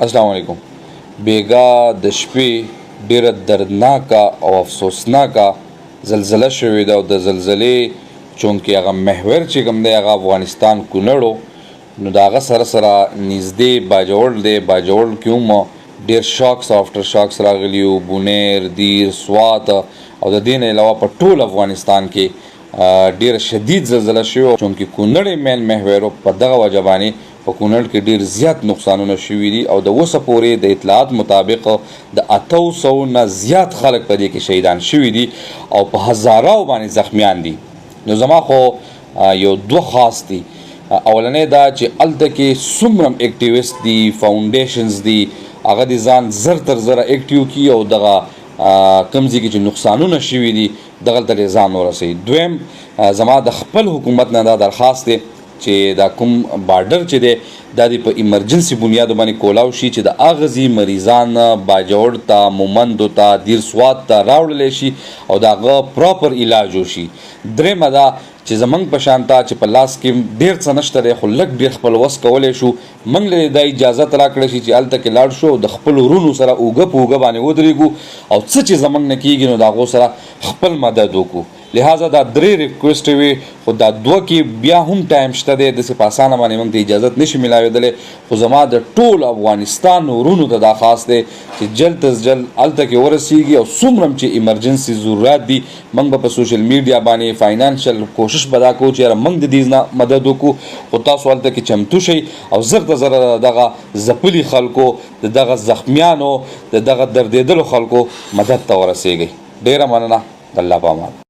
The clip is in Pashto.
السلام علیکم. بیګا د شپې ډیره دردناکه او افسوسناکه زلزله شوې ده او د زلزلې چونکې هغه محور چې کوم دی هغه افغانستان کونړ نو د هغه سره سره نږدې باجوړ دی. باجوړ کې هم ډېر شاکس او افټر شاکس راغلي وو، بونیر، دیر، سوات او د دې نه علاوه په ټول افغانستان کې ډېره شدید زلزله شوې چونکې کونړ یې مین محور و. په دغه وجه باندې په کونړ کې ډېر زیات نقصانونه شوي دي او د اوسه پورې د اطلاعات مطابق د 800 نه زیات خلک په دې کې شهیدان شوي دي او په هزاراو باندې زخمیان دي. نو زما خو یو دوه خاص دي. اولنی دا چې هلته کې څومره اکټیویسټ دي، فاونډیشنز دي، هغه دې ځان زر تر زره اکټیو کړي او دغه کوم ځای کې چې نقصانونه شوي دي دغلته دې ځان ورسوي. دویم زما د خپل حکومت نه دا درخواست دی چې دا کوم بارډر چې دی دا دې په ایمرجنسي بنیاد باندې کولاو شي چې د اغزي مریضان باجوړ ته، مومندو ته، دیر سوات ته راوړلی شي او د هغه پراپر علاج وشي. درېیمه دا چې زمونږ په شانته چې په لاس کې ډېر څه نشته دی خو لږ ډېر خپل وس کولی شو، موږ له دا اجازت راکړی شي چې هلته کې لاړ شو او د خپلو ورونو سره اوږه په اوږه باندې ودرېږو او څه چې زمونږ نه کېږي نو د هغو سره خپل مدد وکړو. لہذا دا درې ریکویسټ وي خو دا دوه کې بیا هم ټایم شته دی، داسې په اسانه باندې موږ ته اجازت نشي میلاوېدلی. خو زما د ټول افغانستان ورونو ته دا خاص دی چې جلد از جلد هلته کې ورسیږي او څومره چې ایمرجنسي ضرورت دي موږ به په سوشل میډیا باندې فاینانشل کوشش به دا کوو چې یاره موږ د دې نه مدد وکړو. خو تاسو هلته کې چمتو شئ او زر ته زره دغه ځپلي خلکو، د دغه زخمیانو، د دغه دردېدلو خلکو مدد ته ورسیږئ. ډېره مننه. د الله په امان.